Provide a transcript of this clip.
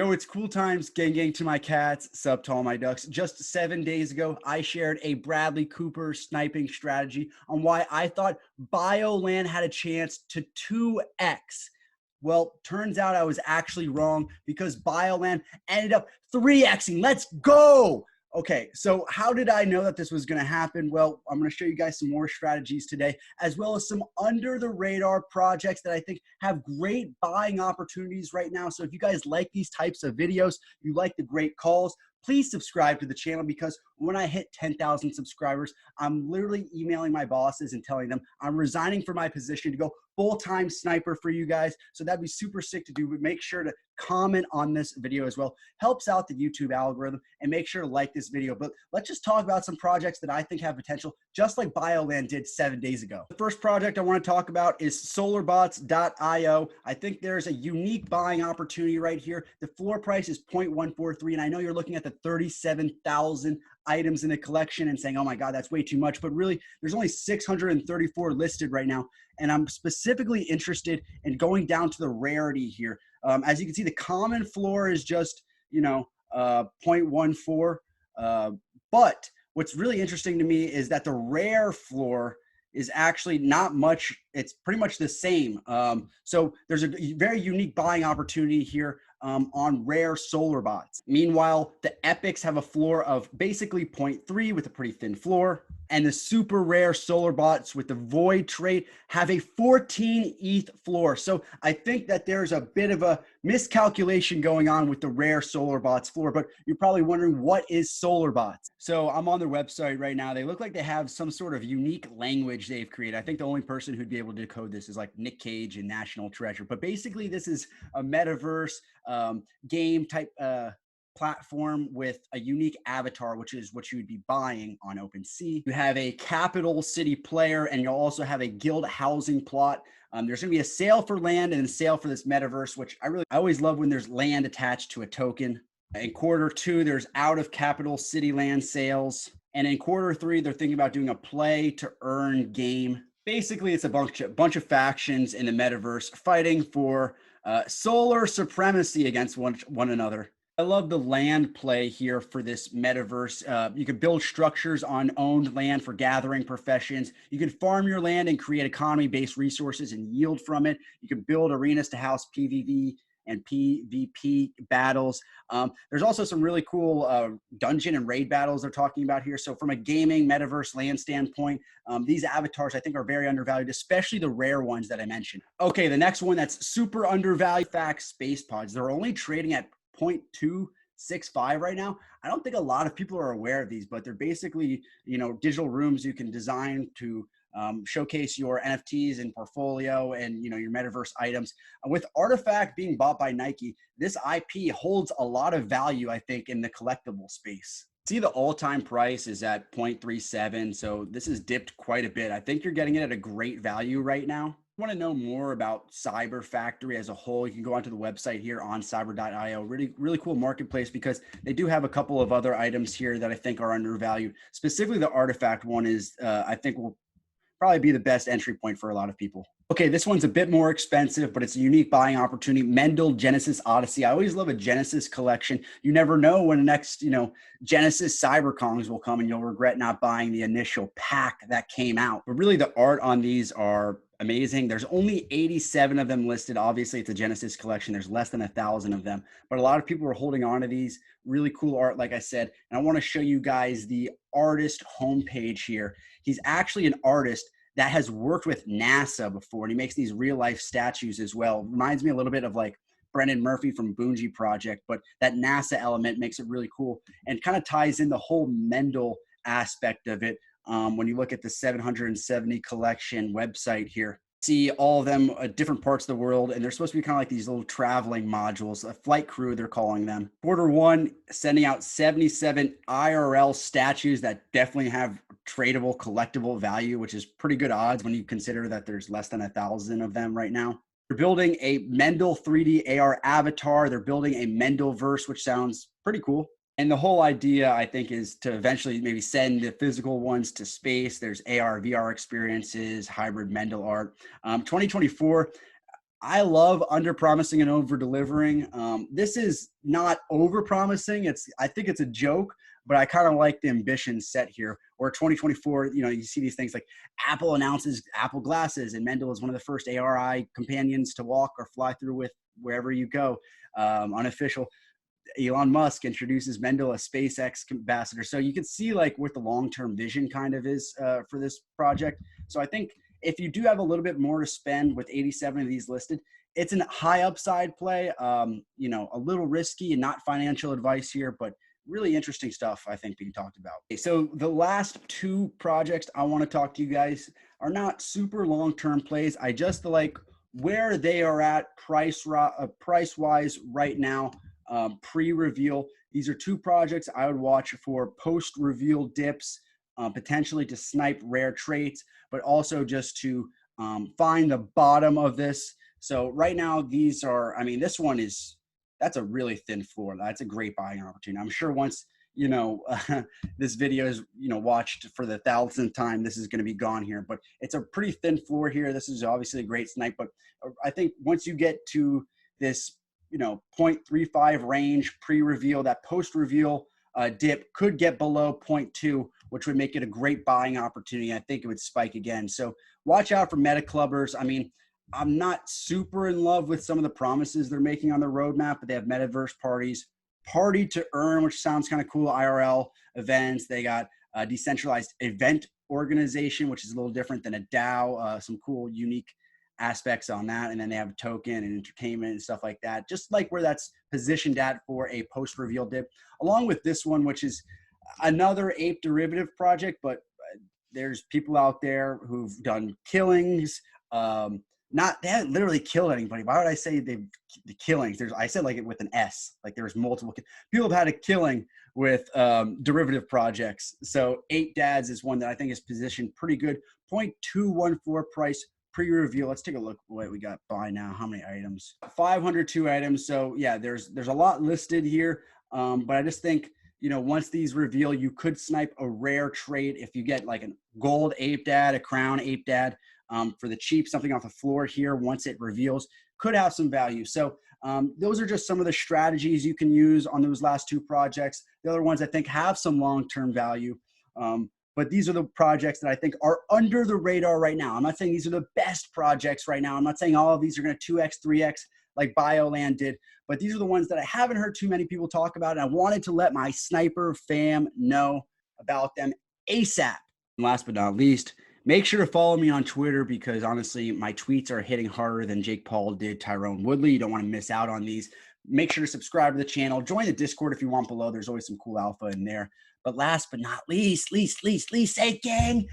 Yo, it's cool times, gang to my cats, sup to all my ducks. Just 7 days ago, I shared a Bradley Cooper sniping strategy on why I thought Bioland had a chance to 2x. Well, turns out I was actually wrong because Bioland ended up 3xing. Let's go. Okay, so how did I know that this was going to happen? Well, I'm going to show you guys some more strategies today, as well as some under the radar projects that I think have great buying opportunities right now. So if you guys like these types of videos, you like the great calls, please subscribe to the channel, because when I hit 10,000 subscribers, I'm literally emailing my bosses and telling them I'm resigning from my position to go full-time sniper for you guys. So that'd be super sick to do, but make sure to comment on this video as well. Helps out the YouTube algorithm, and make sure to like this video. But let's just talk about some projects that I think have potential, just like Bioland did 7 days ago. The first project I want to talk about is Solarbots Io. I think there's a unique buying opportunity right here. The floor price is 0.143, and I know you're looking at the 37,000 items in the collection and saying, oh my God, that's way too much. But really, there's only 634 listed right now. And I'm specifically interested in going down to the rarity here. As you can see, the common floor is just, 0.14. But what's really interesting to me is that the rare floor is actually not much. It's pretty much the same. So there's a very unique buying opportunity here on rare Solarbots. Meanwhile, the epics have a floor of basically 0.3 with a pretty thin floor. And the super rare Solarbots with the void trait have a 14 ETH floor. So I think that there's a bit of a miscalculation going on with the rare Solarbots floor, but you're probably wondering, what is Solarbots? So I'm on their website right now. They look like they have some sort of unique language they've created. I think the only person who'd be able to decode this is like Nick Cage in National Treasure. But basically, this is a metaverse game type platform with a unique avatar, which is what you would be buying on OpenSea. You have a capital city player, and you'll also have a guild housing plot. There's going to be a sale for land and a sale for this metaverse, which I always love when there's land attached to a token. In Q2, there's out of capital city land sales. And in Q3, they're thinking about doing a play to earn game. Basically, it's a bunch of factions in the metaverse fighting for solar supremacy against one another. I love the land play here for this metaverse. You can build structures on owned land for gathering professions. You can farm your land and create economy-based resources and yield from it. You can build arenas to house PvP and PvP battles. There's also some really cool dungeon and raid battles they're talking about here. So from a gaming metaverse land standpoint, these avatars I think are very undervalued, especially the rare ones that I mentioned. Okay, the next one that's super undervalued, fact space pods. They're only trading at 0.265 right now. I don't think a lot of people are aware of these, but they're basically, digital rooms you can design to showcase your NFTs and portfolio and, your metaverse items. With Artifact being bought by Nike, this IP holds a lot of value, I think, in the collectible space. See, the all-time price is at 0.37, so this has dipped quite a bit. I think you're getting it at a great value right now. Want to know more about Cyber Factory as a whole, you can go onto the website here on cyber.io. Really cool marketplace, because they do have a couple of other items here that I think are undervalued. Specifically, the Artifact one is, I think, will probably be the best entry point for a lot of people. Okay, this one's a bit more expensive, but it's a unique buying opportunity. Mendel Genesis Odyssey. I always love a Genesis collection. You never know when the next, Genesis CyberKongs will come and you'll regret not buying the initial pack that came out. But really, the art on these are amazing. There's only 87 of them listed. Obviously, it's a Genesis collection. There's less than 1,000 of them, but a lot of people are holding on to these. Really cool art, like I said. And I want to show you guys the artist homepage here. He's actually an artist that has worked with NASA before, and he makes these real life statues as well. Reminds me a little bit of like Brendan Murphy from Boonji Project, but that NASA element makes it really cool and kind of ties in the whole Mendel aspect of it. When you look at the 770 collection website here, see all of them at different parts of the world, and they're supposed to be kind of like these little traveling modules, a flight crew, they're calling them. Q1, sending out 77 IRL statues that definitely have tradable, collectible value, which is pretty good odds when you consider that there's less than 1,000 of them right now. They're building a Mendel 3D AR avatar. They're building a Mendelverse, which sounds pretty cool. And the whole idea, I think, is to eventually maybe send the physical ones to space. There's AR, VR experiences, hybrid Mendel art. 2024, I love under promising and over delivering. This is not over promising. I think it's a joke, but I kind of like the ambition set here. Or 2024, you know, you see these things like Apple announces Apple glasses, and Mendel is one of the first ARI companions to walk or fly through with wherever you go. Unofficial. Elon Musk introduces Mendel, a SpaceX ambassador. So you can see like what the long-term vision kind of is for this project. So I think if you do have a little bit more to spend with 87 of these listed, it's a high upside play, you know, a little risky and not financial advice here, but really interesting stuff I think being talked about. So the last two projects I want to talk to you guys are not super long-term plays. I just like where they are at price-wise right now, pre-reveal. These are two projects I would watch for post-reveal dips, potentially to snipe rare traits, but also just to find the bottom of this. So right now, these are, I mean, this one is, that's a really thin floor. That's a great buying opportunity. I'm sure once, you know, this video is, you know, watched for the 1,000th time, this is going to be gone here, but it's a pretty thin floor here. This is obviously a great snipe, but I think once you get to this, you know, 0.35 range pre-reveal, that post-reveal dip could get below 0.2, which would make it a great buying opportunity. I think it would spike again. So watch out for meta clubbers. I mean, I'm not super in love with some of the promises they're making on the roadmap, but they have metaverse parties, party to earn, which sounds kind of cool, IRL events. They got a decentralized event organization, which is a little different than a DAO, some cool, unique aspects on that. And then they have a token and entertainment and stuff like that, just like where that's positioned at for a post-reveal dip, along with this one, which is another ape derivative project, but there's people out there who've done killings, they haven't literally killed anybody. Why would I say the killings? I said like it with an S, like there's multiple people have had a killing with derivative projects. So toadz is one that I think is positioned pretty good. 0.214 price pre-reveal. Let's take a look what we got by now. How many items? 502 items. So yeah, there's a lot listed here. But I just think, you know, once these reveal, you could snipe a rare trait if you get like a gold toadz, a crown toadz. For the cheap, something off the floor here, once it reveals, could have some value. So those are just some of the strategies you can use on those last two projects. The other ones I think have some long-term value. But these are the projects that I think are under the radar right now. I'm not saying these are the best projects right now. I'm not saying all of these are going to 2x, 3x like BioLand did, but these are the ones that I haven't heard too many people talk about, and I wanted to let my sniper fam know about them ASAP. And last but not least, make sure to follow me on Twitter because honestly, my tweets are hitting harder than Jake Paul did Tyrone Woodley. You don't want to miss out on these. Make sure to subscribe to the channel. Join the Discord if you want below. There's always some cool alpha in there. But last but not least, say gang.